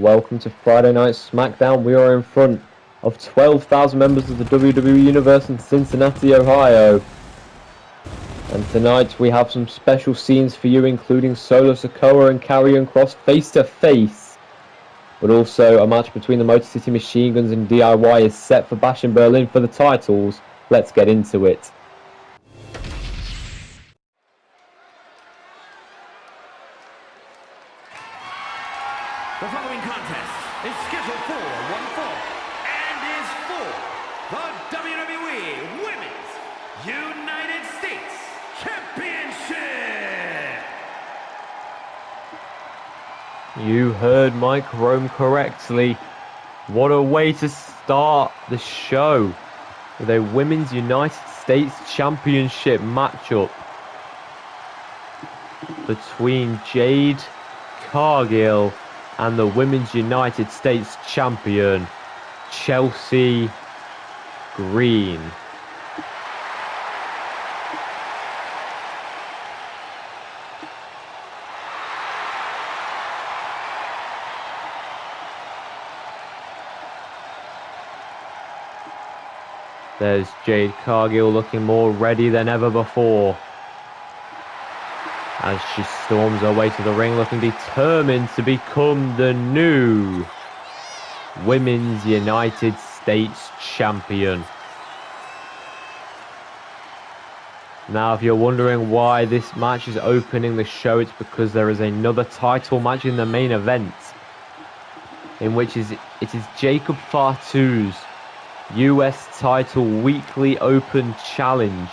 welcome to Friday Night SmackDown. We are in front of 12,000 members of the WWE Universe in Cincinnati, Ohio. And tonight we have some special scenes for you, including Solo Sikoa and Karrion Kross face to face. But also a match between the Motor City Machine Guns and DIY is set for Bash in Berlin for the titles. Let's get into it. The following contest is scheduled for one fall and is for the WWE Women's United States Championship. You heard Mike Rome correctly. What a way to start the show with a Women's United States Championship matchup between Jade Cargill and the Women's United States Champion, Chelsea Green. There's Jade Cargill looking more ready than ever before, as she storms her way to the ring, looking determined to become the new Women's United States Champion. Now, if you're wondering why this match is opening the show, it's because there is another title match in the main event, in which it is Jacob Fatu's US title weekly open challenge.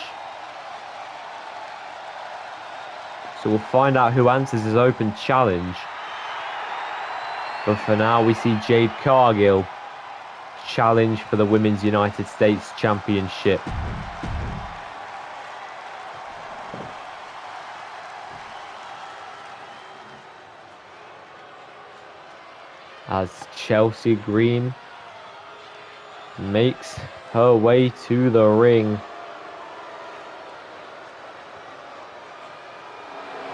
So we'll find out who answers his open challenge. But for now, we see Jade Cargill challenge for the Women's United States Championship. As Chelsea Green makes her way to the ring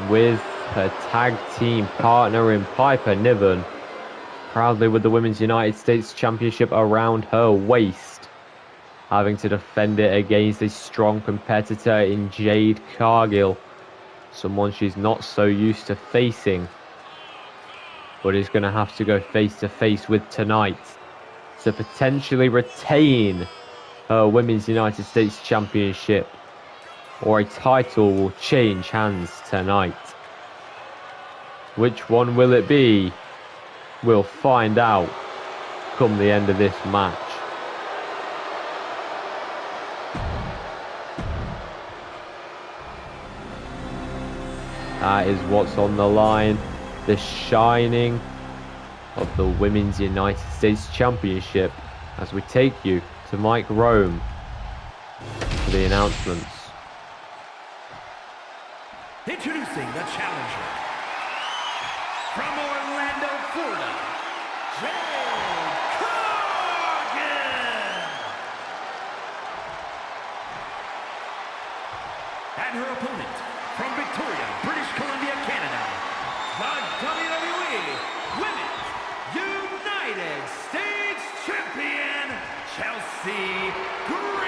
with her tag team partner in Piper Niven, proudly with the Women's United States Championship around her waist, having to defend it against a strong competitor in Jade Cargill, someone she's not so used to facing, but is going to have to go face to face with tonight to potentially retain her Women's United States Championship, or a title will change hands tonight. Which one will it be? We'll find out come the end of this match. That is what's on the line. The shining of the Women's United States Championship, as we take you to Mike Rome for the announcements. Introducing the challenger from Orlando, Florida, Jade Cargill. And her opponent from Victoria, British Columbia, Canada, the WWE Women's United States Champion, Chelsea Green.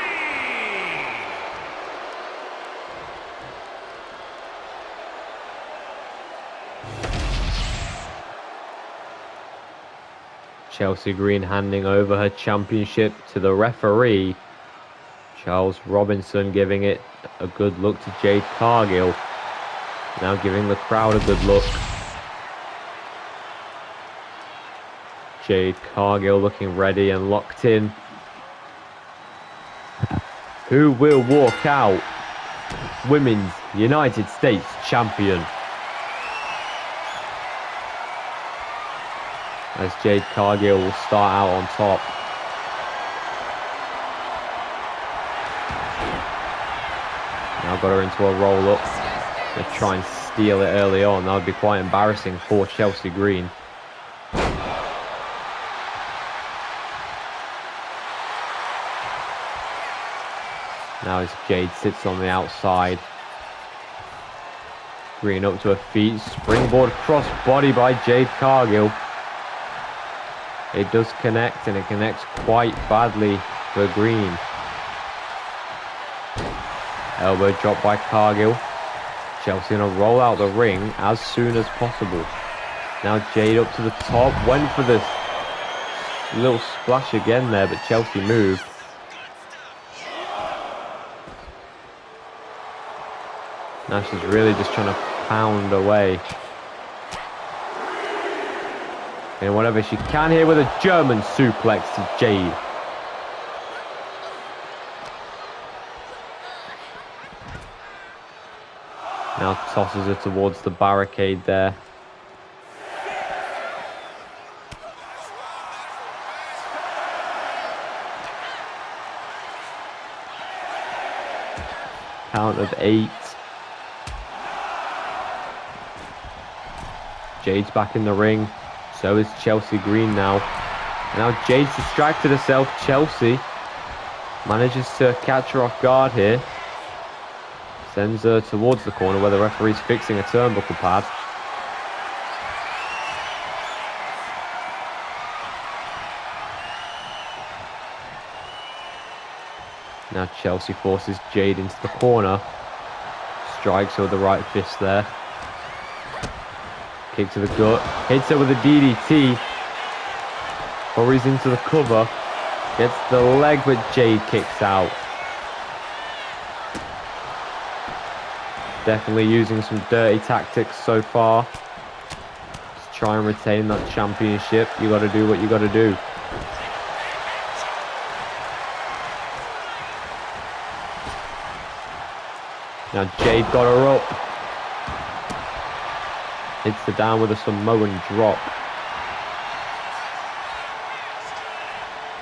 Chelsea Green handing over her championship to the referee, Charles Robinson, giving it a good look to Jade Cargill. Now giving the crowd a good look. Jade Cargill looking ready and locked in. Who will walk out Women's United States Champion? As Jade Cargill will start out on top. Now got her into a roll up. They try and steal it early on. That would be quite embarrassing for Chelsea Green. Now as Jade sits on the outside. Green up to her feet. Springboard cross body by Jade Cargill. It does connect, and it connects quite badly for Green. Elbow drop by Cargill. Chelsea going to roll out the ring as soon as possible. Now Jade up to the top. Went for this little splash again there, but Chelsea moved. Now she's really just trying to pound away. And whatever she can here with a German suplex to Jade. Now tosses her towards the barricade there. Count of 8. Jade's back in the ring. So is Chelsea Green now. Now Jade's distracted herself. Chelsea manages to catch her off guard here. Sends her towards the corner where the referee's fixing a turnbuckle pad. Now Chelsea forces Jade into the corner. Strikes her with the right fist there. Kick to the gut. Hits her with a DDT. Hurries into the cover. Gets the leg, but Jade kicks out. Definitely using some dirty tactics so far. Just try and retain that championship. You got to do what you got to do. Now Jade got her up. Hits her down with a Samoan drop.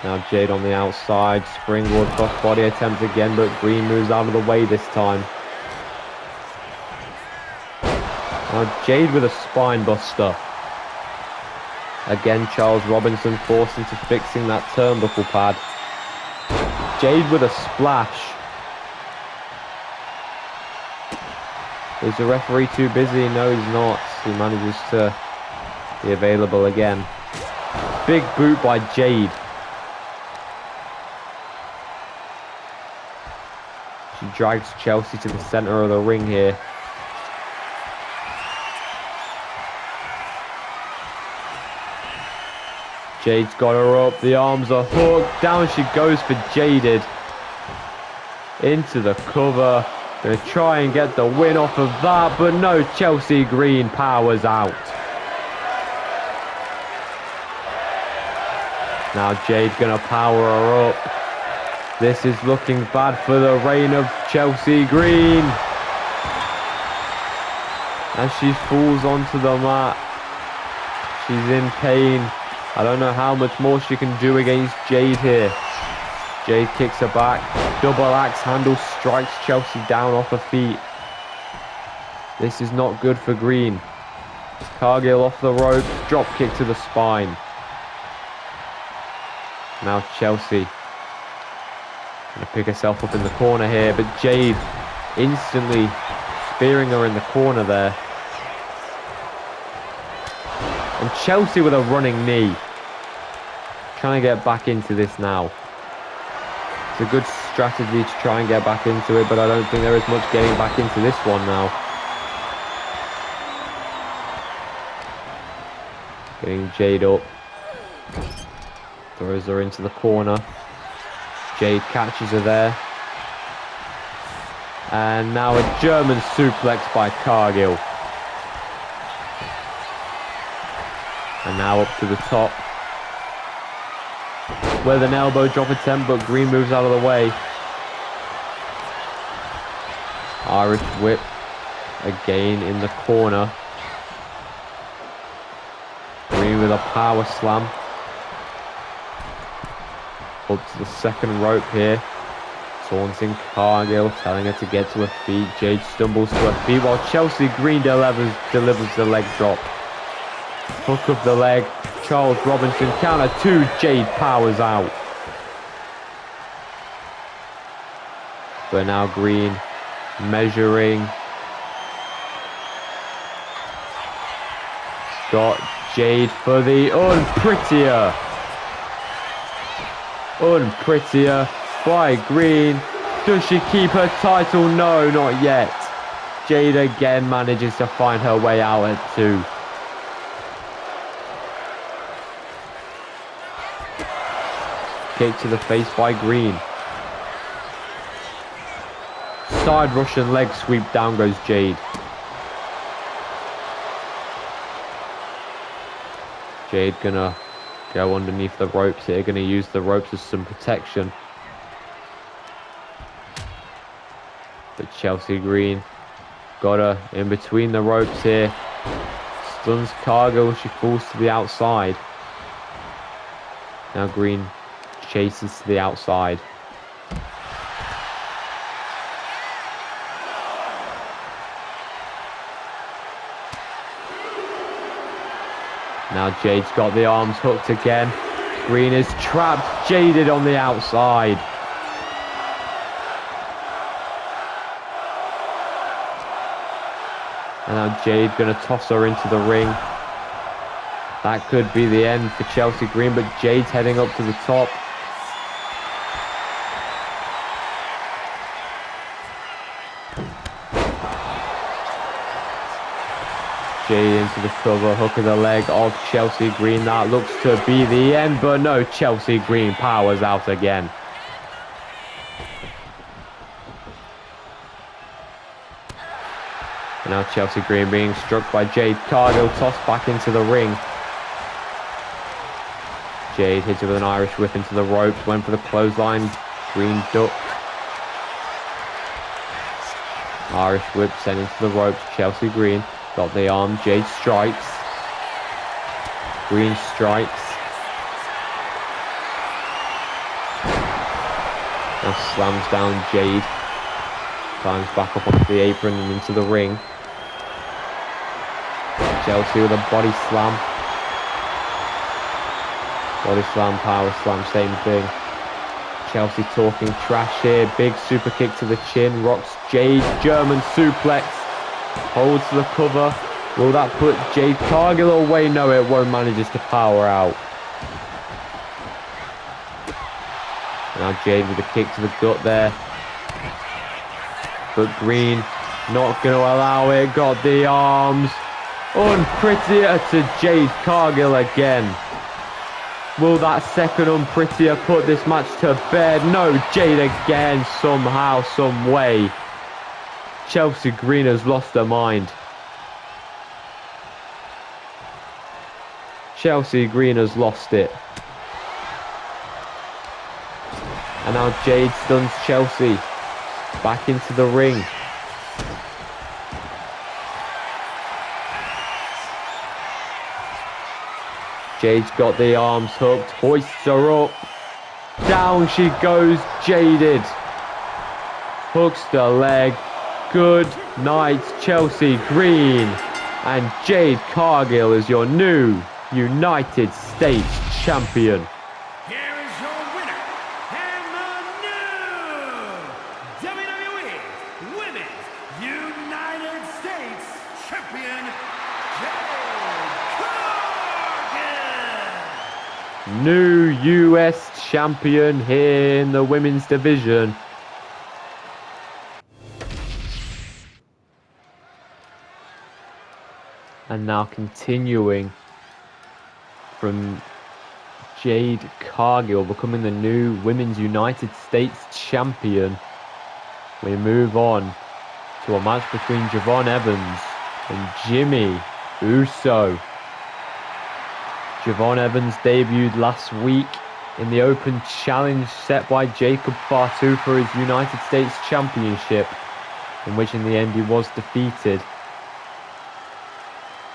Now Jade on the outside. Springboard crossbody attempt again, but Green moves out of the way this time. Now Jade with a spine buster. Again, Charles Robinson forced into fixing that turnbuckle pad. Jade with a splash. Is the referee too busy? No, he's not. He manages to be available again. Big boot by Jade. She drags Chelsea to the center of the ring here. Jade's got her up. The arms are hooked. Down she goes for Jaded. Into the cover. Going to try and get the win off of that, but no, Chelsea Green powers out. Now Jade's going to power her up. This is looking bad for the reign of Chelsea Green. As she falls onto the mat, she's in pain. I don't know how much more she can do against Jade here. Jade kicks her back. Double axe handle strikes Chelsea down off her feet. This is not good for Green. Cargill off the rope. Drop kick to the spine. Now Chelsea going to pick herself up in the corner here, but Jade instantly spearing her in the corner there. And Chelsea with a running knee. Trying to get back into this now. It's a good strategy to try and get back into it, but I don't think there is much getting back into this one now. Getting Jade up. Throws her into the corner. Jade catches her there. And now a German suplex by Cargill. And now up to the top. With an elbow drop attempt, but Green moves out of the way. Irish whip again in the corner. Green with a power slam. Up to the second rope here. Taunting Cargill, telling her to get to her feet. Jade stumbles to her feet while Chelsea Green delivers the leg drop. Hook of the leg. Charles Robinson counter 2. Jade powers out. But now Green measuring. Got Jade for the unprettier Unprettier by Green. Does she keep her title? No, not yet. Jade again manages to find her way out at 2. Kick to the face by Green. Side Russian leg sweep, down goes Jade. Jade gonna go underneath the ropes here, gonna use the ropes as some protection. But Chelsea Green got her in between the ropes here. Stuns Cargill, she falls to the outside. Now Green chases to the outside. Now Jade's got the arms hooked again. Green is trapped, jaded on the outside. And now Jade going to toss her into the ring. That could be the end for Chelsea Green, but Jade's heading up to the top. Jade into the cover, hook of the leg of Chelsea Green. That looks to be the end, but no, Chelsea Green powers out again. And now Chelsea Green being struck by Jade Cargill, tossed back into the ring. Jade hits her with an Irish whip into the ropes, went for the clothesline. Green ducked. Irish whip sent into the ropes. Chelsea Green got the arm. Jade strikes. Green strikes. Now slams down Jade. Climbs back up onto the apron and into the ring. Chelsea with a body slam. Body slam, power slam, same thing. Chelsea talking trash here. Big super kick to the chin. Rocks Jade. German suplex. Holds the cover. Will that put Jade Cargill away? No, it won't. Manages to power out. Now Jade with a kick to the gut there. But Green not going to allow it. Got the arms. Unprettier to Jade Cargill again. Will that second Unprettier put this match to bed? No, Jade again, somehow, some way. Chelsea Green has lost her mind. Chelsea Green has lost it. And now Jade stuns Chelsea. Back into the ring. Jade's got the arms hooked, hoists her up. Down she goes, jaded. Hooks the leg. Good night, Chelsea Green. And Jade Cargill is your new United States champion. Here is your winner, and the new WWE Women's United States Champion, Jade Cargill. New US champion here in the women's division. And now continuing from Jade Cargill becoming the new Women's United States Champion, we move on to a match between Javon Evans and Jimmy Uso. Javon Evans debuted last week in the Open Challenge set by Jacob Fatu for his United States Championship, in which in the end he was defeated.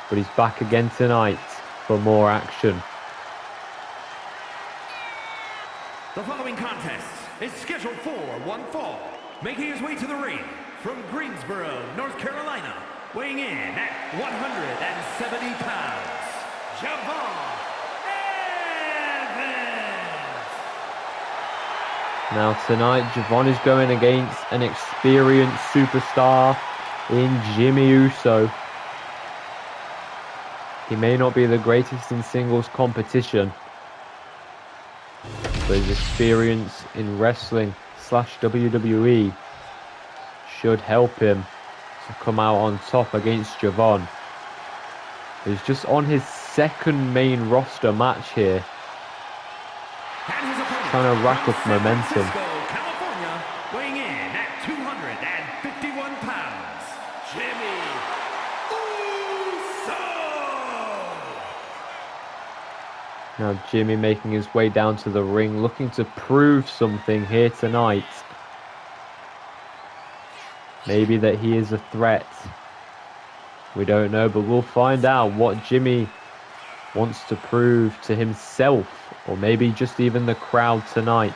But he's back again tonight for more action. The following contest is scheduled for one fall. Making his way to the ring from Greensboro, North Carolina, weighing in at 170 pounds, Javon Evans. Now tonight, Javon is going against an experienced superstar in Jimmy Uso. He may not be the greatest in singles competition, But his experience in wrestling / WWE should help him to come out on top against Javon. He's just on his second main roster match here. Trying to rack up momentum. California, weighing in at 251 pounds, Jimmy Uso. Now Jimmy making his way down to the ring, looking to prove something here tonight. Maybe that he is a threat. We don't know, but we'll find out what Jimmy wants to prove to himself, or maybe just even the crowd tonight.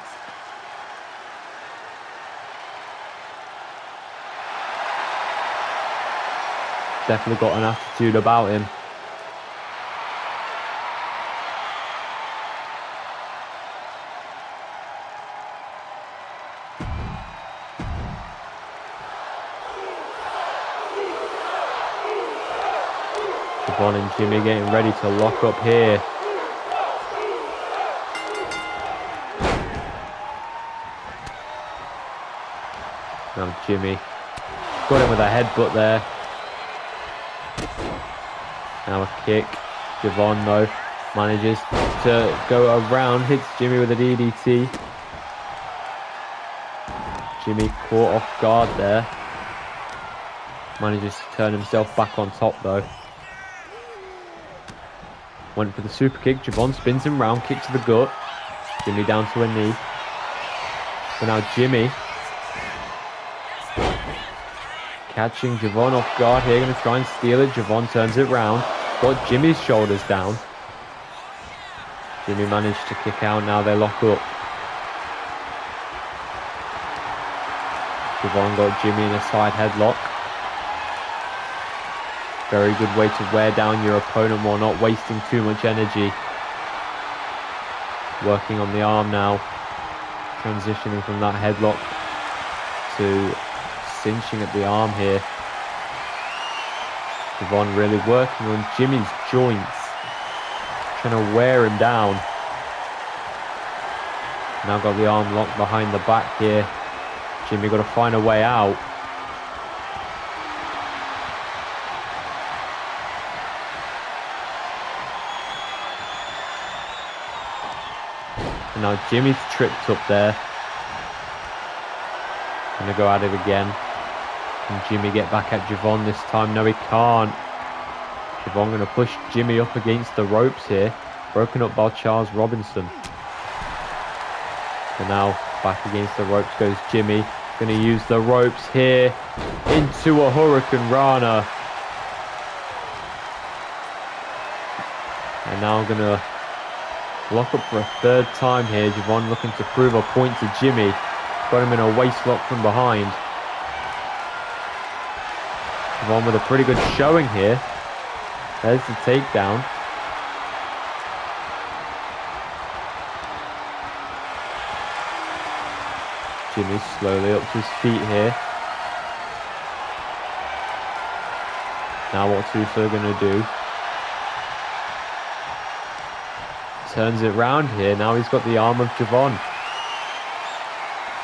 Definitely got an attitude about him. Javon and Jimmy getting ready to lock up here. Now Jimmy got him with a headbutt there. Now a kick. Javon though manages to go around, hits Jimmy with a DDT. Jimmy caught off guard there. Manages to turn himself back on top though. Went for the super kick. Javon spins him round, kick to the gut. Jimmy down to a knee. So now Jimmy catching Javon off guard here. Going to try and steal it. Javon turns it round. Got Jimmy's shoulders down. Jimmy managed to kick out. Now they lock up. Javon got Jimmy in a side headlock. Very good way to wear down your opponent while not wasting too much energy. Working on the arm now. Transitioning from that headlock to cinching at the arm here. Javon really working on Jimmy's joints. Trying to wear him down. Now got the arm locked behind the back here. Jimmy got to find a way out. And now Jimmy's tripped up there. Gonna go at it again. Can Jimmy get back at Javon this time? No, he can't. Javon gonna push Jimmy up against the ropes here. Broken up by Charles Robinson. And now back against the ropes goes Jimmy. Gonna use the ropes here into a Hurricane Rana. And now gonna lock up for a third time here. Javon looking to prove a point to Jimmy. Got him in a waist lock from behind. Javon with a pretty good showing here. There's the takedown. Jimmy slowly up to his feet here. Now what's Uso gonna do? Turns it round here. Now he's got the arm of Javon.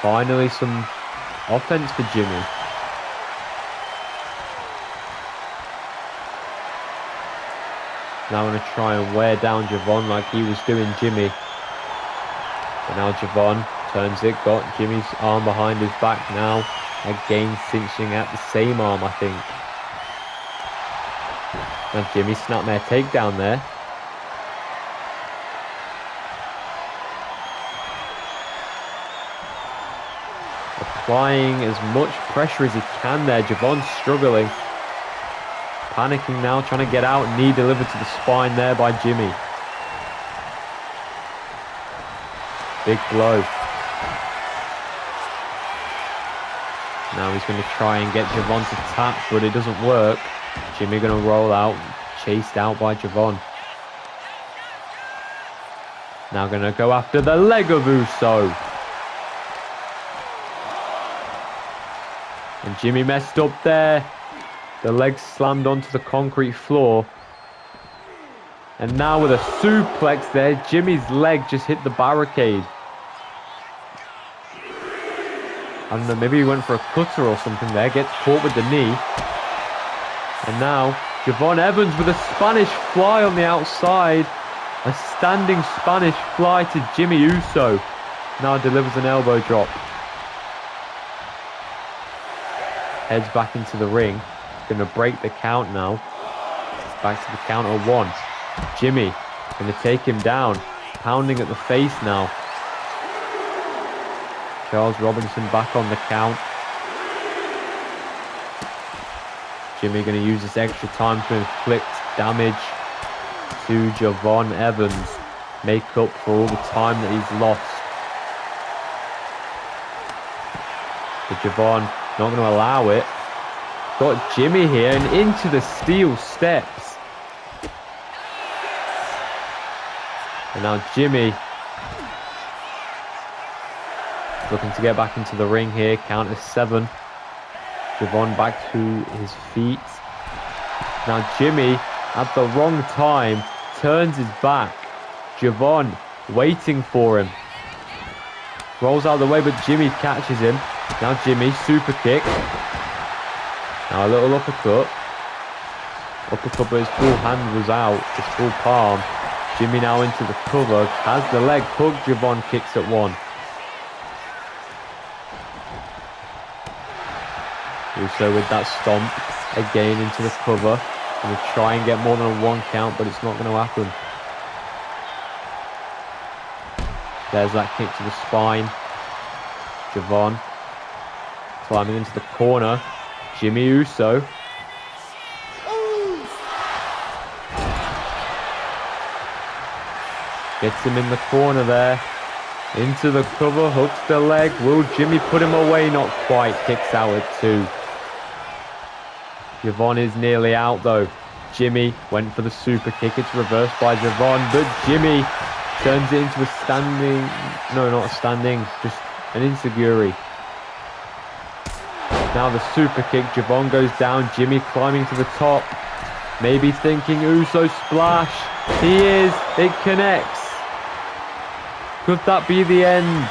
Finally some offense for Jimmy. Now going to try and wear down Javon like he was doing Jimmy. But now Javon turns it. Got Jimmy's arm behind his back now. Again cinching at the same arm, I think. Now Jimmy snapmare takedown there. Applying as much pressure as he can there. Javon's struggling. Panicking now, trying to get out. Knee delivered to the spine there by Jimmy. Big blow. Now he's going to try and get Javon to tap, but it doesn't work. Jimmy going to roll out, chased out by Javon. Now going to go after the leg of Uso. And Jimmy messed up there. The leg slammed onto the concrete floor. And now with a suplex there, Jimmy's leg just hit the barricade. I don't know, maybe he went for a cutter or something there. Gets caught with the knee. And now, Javon Evans with a Spanish fly on the outside. A standing Spanish fly to Jimmy Uso. Now delivers an elbow drop. Heads back into the ring. Going to break the count now. Back to the count of 1. Jimmy going to take him down. Pounding at the face now. Charles Robinson back on the count. Jimmy going to use this extra time to inflict damage to Javon Evans. Make up for all the time that he's lost. But Javon not going to allow it. Got Jimmy here and into the steel steps. And now Jimmy looking to get back into the ring here. Count is 7. Javon back to his feet. Now Jimmy, at the wrong time, turns his back. Javon waiting for him. Rolls out of the way, but Jimmy catches him. Now Jimmy, super kick. Now a little uppercut. Uppercut, but his full hand was out. His full palm. Jimmy now into the cover. Has the leg hook. Javon kicks at 1. Uso with that stomp. Again into the cover. Going to try and get more than a 1 count, but it's not going to happen. There's that kick to the spine. Javon climbing into the corner. Jimmy Uso. Gets him in the corner there. Into the cover, hooks the leg. Will Jimmy put him away? Not quite. Kicks out at 2. Javon is nearly out though. Jimmy went for the super kick. It's reversed by Javon, but Jimmy turns it into a standing... No, not a standing. Just an enziguri. Now the super kick. Javon goes down. Jimmy climbing to the top. Maybe thinking Uso splash. He is. It connects. Could that be the end?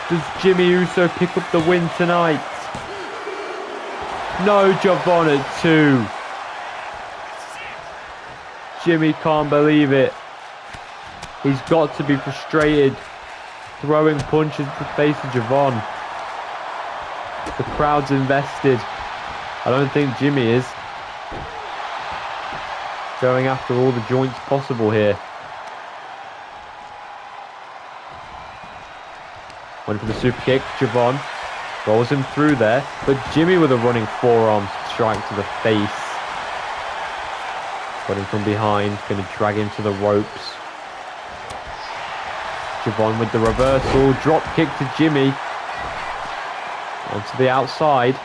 Does Jimmy Uso pick up the win tonight? No, Javon at 2. Jimmy can't believe it. He's got to be frustrated. Throwing punches to the face of Javon. The crowd's invested. I don't think Jimmy is. Going after all the joints possible here. Went for the super kick. Javon rolls him through there. But Jimmy with a running forearm strike to the face. Got him from behind. Going to drag him to the ropes. Javon with the reversal. Drop kick to Jimmy. Onto the outside.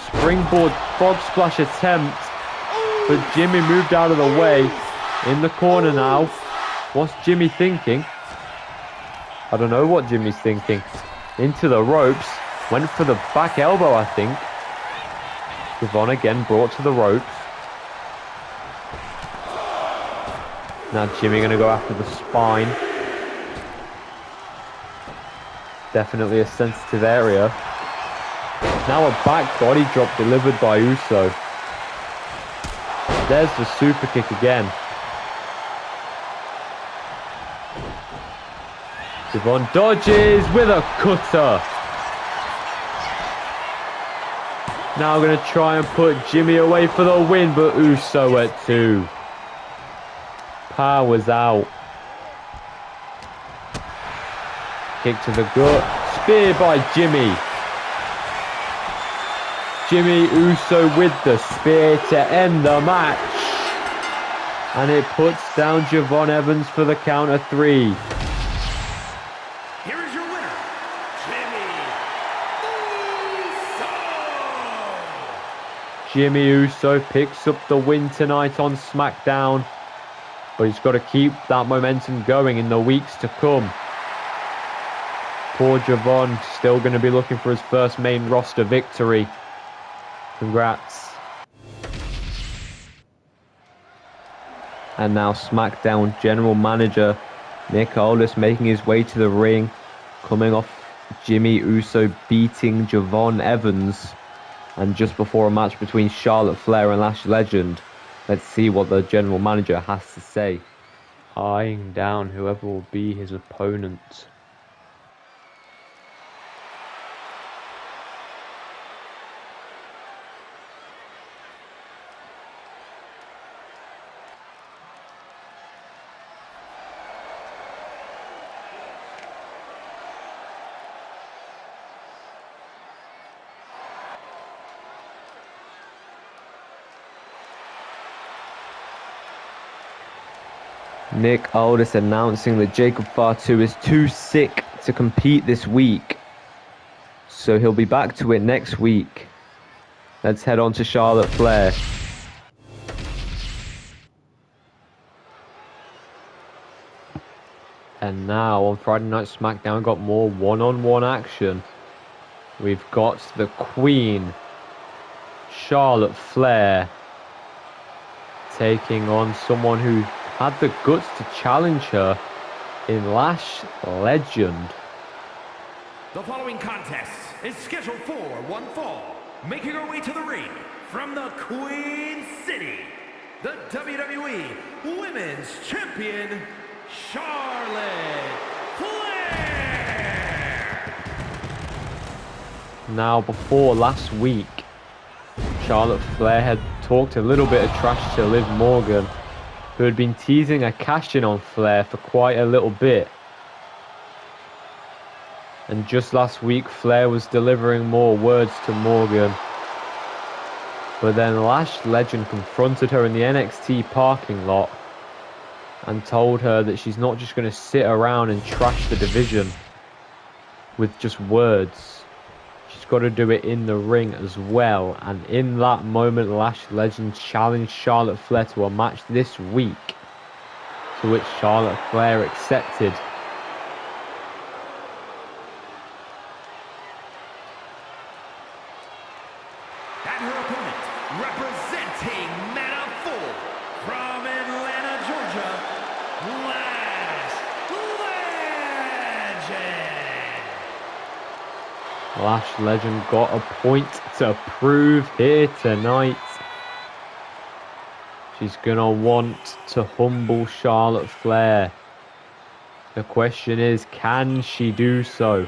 Springboard frog splash attempt. But Jimmy moved out of the way. In the corner now. What's Jimmy thinking? I don't know what Jimmy's thinking. Into the ropes. Went for the back elbow, I think. Javon again brought to the ropes. Now Jimmy going to go after the spine. Definitely a sensitive area. Now a back body drop delivered by Uso. There's the super kick again. Javon dodges with a cutter. Now going to try and put Jimmy away for the win, but Uso at 2. Powers out. Kick to the gut. Spear by Jimmy. Jimmy Uso with the spear to end the match. And it puts down Javon Evans for the count of 3. Here is your winner, Jimmy Uso. Jimmy Uso picks up the win tonight on SmackDown. But he's got to keep that momentum going in the weeks to come. Poor Javon still going to be looking for his first main roster victory. Congrats. And now SmackDown General Manager Nick Aldis making his way to the ring, coming off Jimmy Uso beating Javon Evans. And just before a match between Charlotte Flair and Lash Legend, let's see what the general manager has to say. Eyeing down whoever will be his opponent. Nick Aldis announcing that Jacob Fatu is too sick to compete this week. So he'll be back to it next week. Let's head on to Charlotte Flair. And now on Friday Night SmackDown, we've got more one-on-one action. We've got the Queen, Charlotte Flair, taking on someone who had the guts to challenge her in Lash Legend. The following contest is scheduled for one fall. Making her way to the ring from the Queen City, the WWE Women's Champion, Charlotte Flair. Now, before last week, Charlotte Flair had talked a little bit of trash to Liv Morgan, who had been teasing a cash-in on Flair for quite a little bit. And just last week, Flair was delivering more words to Morgan. But then Lash Legend confronted her in the NXT parking lot and told her that she's not just going to sit around and trash the division with just words. She's got to do it in the ring as well. And in that moment, Lash Legend challenged Charlotte Flair to a match this week, to which Charlotte Flair accepted. And her opponent, representing Manaful from Atlanta, Georgia, Lash Legend. Lash Legend got a point to prove here tonight. She's gonna want to humble Charlotte Flair. The question is, can she do so?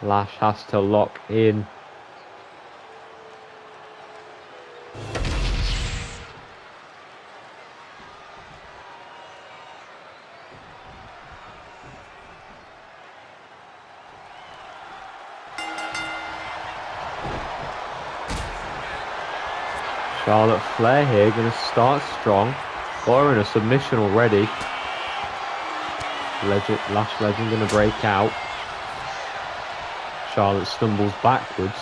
Lash has to lock in. Charlotte Flair here, going to start strong. Got her in a submission already. Lash Legend going to break out. Charlotte stumbles backwards.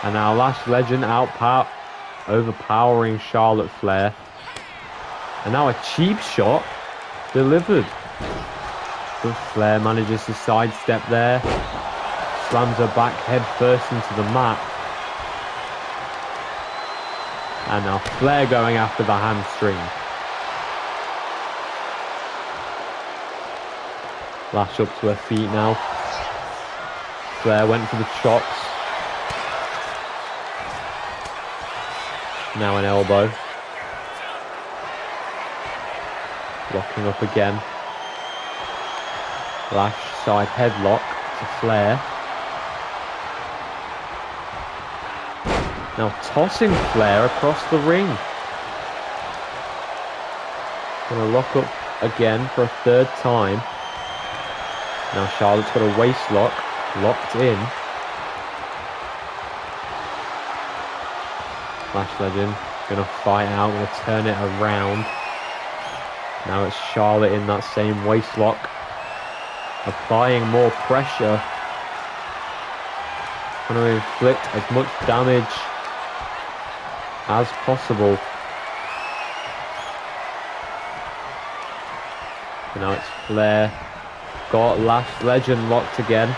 And now Lash Legend overpowering Charlotte Flair. And now a cheap shot delivered. But Flair manages to sidestep there. Slams her back head first into the mat. And now Flair going after the hamstring. Lash up to her feet now. Flair went for the chops. Now an elbow. Locking up again. Lash side headlock to Flair. Now tossing Flair across the ring. Gonna lock up again for a third time. Now Charlotte's got a waist lock locked in. Lash Legend gonna fight out, gonna turn it around. Now it's Charlotte in that same waist lock, applying more pressure. Gonna inflict as much damage as possible. And now it's Flair. Got Lash Legend locked again.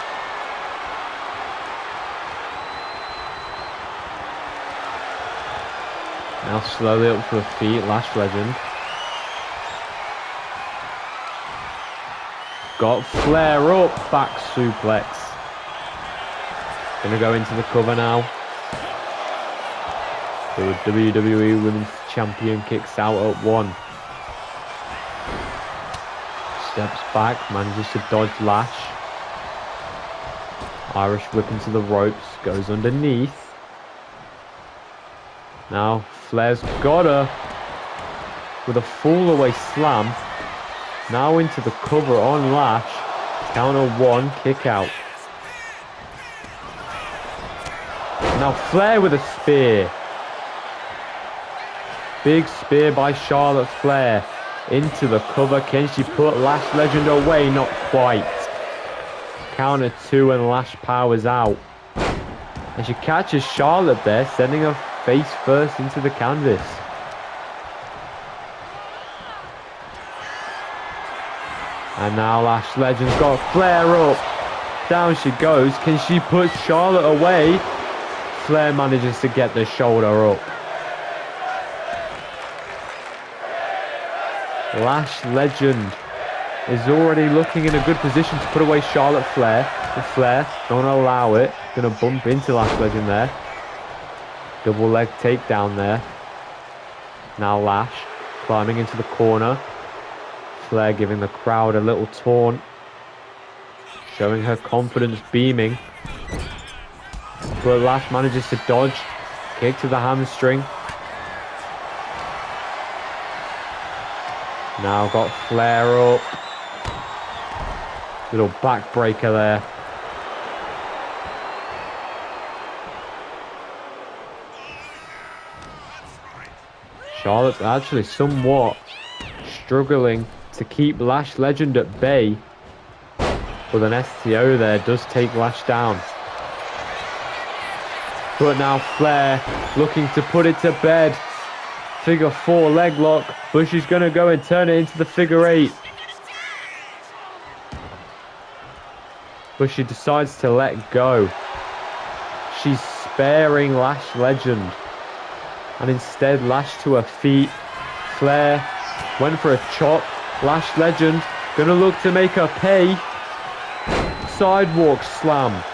Now slowly up to her feet, Lash Legend. Got Flair up, back suplex. Gonna go into the cover now. The WWE Women's Champion kicks out at 1. Steps back, manages to dodge Lash. Irish whip into the ropes, goes underneath. Now Flair's got her with a fall away slam. Now into the cover on Lash. Counter 1, kick out. Now Flair with a spear. Big spear by Charlotte Flair. Into the cover. Can she put Lash Legend away? Not quite. Counter 2 and Lash powers out. And she catches Charlotte there, sending her face first into the canvas. And now Lash Legend's got Flair up. Down she goes. Can she put Charlotte away? Flair manages to get the shoulder up. Lash Legend is already looking in a good position to put away Charlotte Flair. But Flair don't allow it. Gonna bump into Lash Legend there. Double leg takedown there. Now Lash climbing into the corner. Flair giving the crowd a little taunt. Showing her confidence beaming. But Lash manages to dodge. Kick to the hamstring. Now got Flair up. Little backbreaker there. Charlotte's actually somewhat struggling to keep Lash Legend at bay. But an STO there does take Lash down. But now Flair looking to put it to bed. Figure 4 leg lock, but she's going to go and turn it into the figure 8. But she decides to let go. She's sparing Lash Legend. And instead Lash to her feet. Flair went for a chop. Lash Legend going to look to make her pay. Sidewalk slam.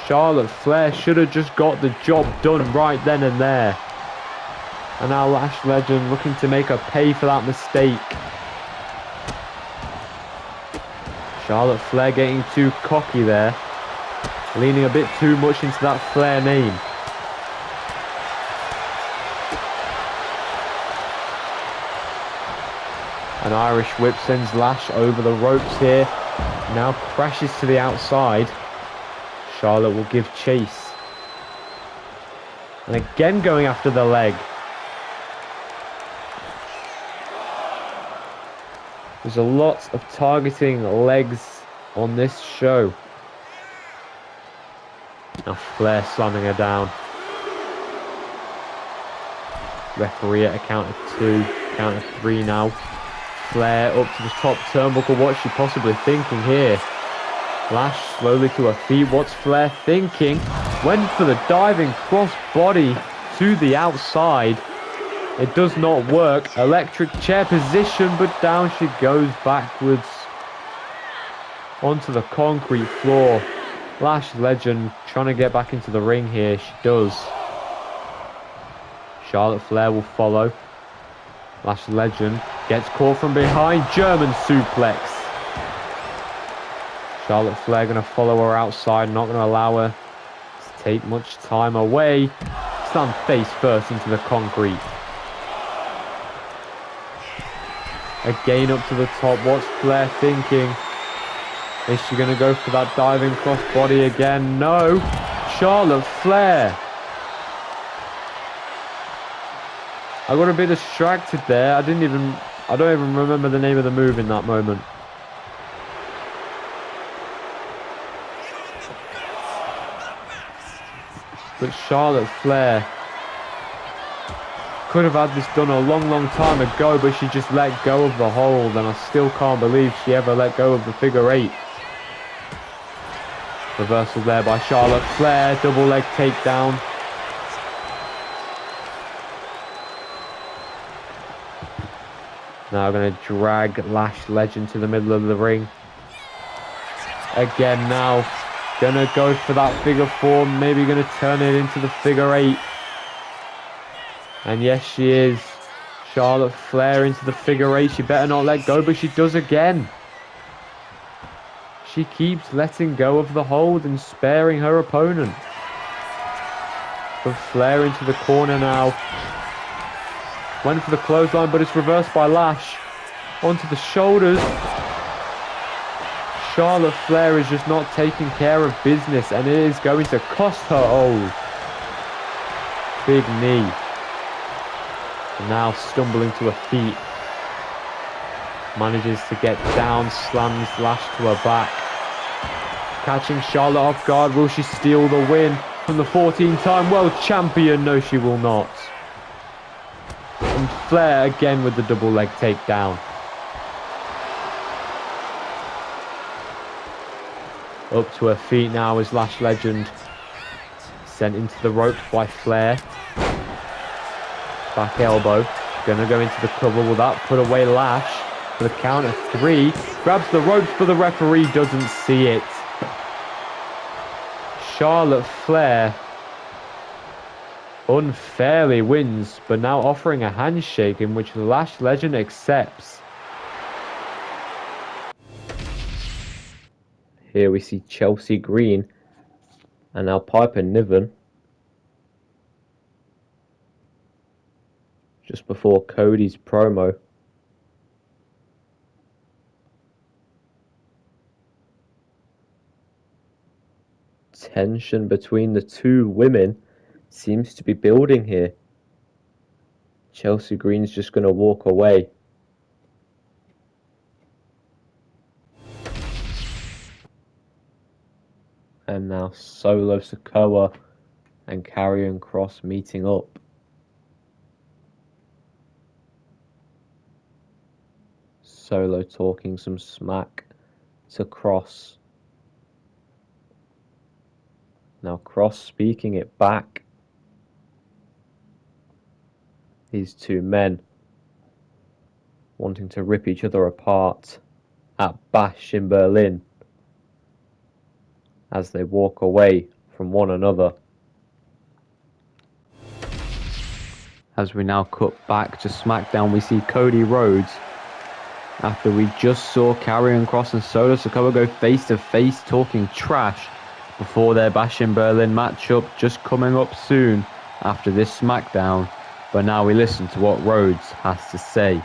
Charlotte Flair should have just got the job done right then and there. And now Lash Legend looking to make her pay for that mistake. Charlotte Flair getting too cocky there. Leaning a bit too much into that Flair name. An Irish whip sends Lash over the ropes here. Now crashes to the outside. Charlotte will give chase. And again going after the leg. There's a lot of targeting legs on this show. Now Flair slamming her down. Referee at a count of 2, count of 3 now. Flair up to the top turnbuckle. What's she possibly thinking here? Lash slowly to her feet. What's Flair thinking? Went for the diving cross body to the outside. It does not work. Electric chair position, but down she goes backwards onto the concrete floor. Lash Legend trying to get back into the ring here. She does. Charlotte Flair will follow. Lash Legend gets caught from behind. German suplex. Charlotte Flair going to follow her outside. Not going to allow her to take much time away. Slam face first into the concrete. Again up to the top. What's Flair thinking? Is she going to go for that diving cross body again? No. Charlotte Flair. I got a bit distracted there. I don't even remember the name of the move in that moment. But Charlotte Flair could have had this done a long time ago, but she just let go of the hold, and I still can't believe she ever let go of the figure eight. Reversal there by Charlotte Flair, double leg takedown. Now going to drag Lash Legend to the middle of the ring. Again now, going to go for that figure four, maybe going to turn it into the figure eight. And yes, she is. Charlotte Flair into the figure eight. She better not let go, but she does again. She keeps letting go of the hold and sparing her opponent. But Flair into the corner now. Went for the clothesline, but it's reversed by Lash. Onto the shoulders. Charlotte Flair is just not taking care of business, and it is going to cost her. Oh, big knee. Now stumbling to her feet. Manages to get down, slams Lash to her back. Catching Charlotte off guard. Will she steal the win from the 14-time world champion? No, she will not. And Flair again with the double leg takedown. Up to her feet now is Lash Legend. Sent into the ropes by Flair. Back elbow. Gonna go into the cover. Will that put away Lash? For the count of three. Grabs the ropes, but the referee doesn't see it. Charlotte Flair unfairly wins, but now offering a handshake in which Lash Legend accepts. Here we see Chelsea Green and now Piper Niven. Just before Cody's promo. Tension between the two women seems to be building here. Chelsea Green's just going to walk away. And now Solo Sikoa and Karrion Kross meeting up. Solo talking some smack to Kross. Now Kross speaking it back. These two men wanting to rip each other apart at Bash in Berlin as they walk away from one another. As we now cut back to SmackDown, we see Cody Rhodes, after we just saw Karrion Kross and Solo Sikoa go face to face talking trash before their Bash in Berlin matchup just coming up soon after this SmackDown. But now we listen to what Rhodes has to say.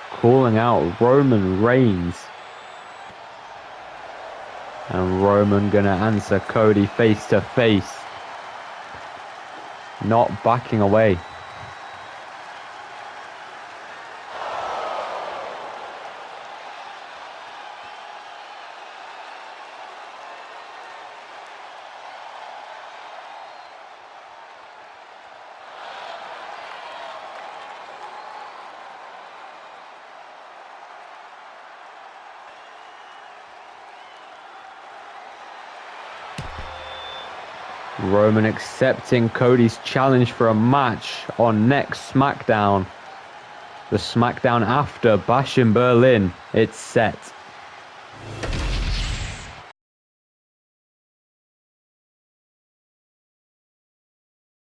Calling out Roman Reigns. And Roman gonna answer Cody face to face. Not backing away. Roman accepting Cody's challenge for a match on next SmackDown. The SmackDown after Bash in Berlin. It's set.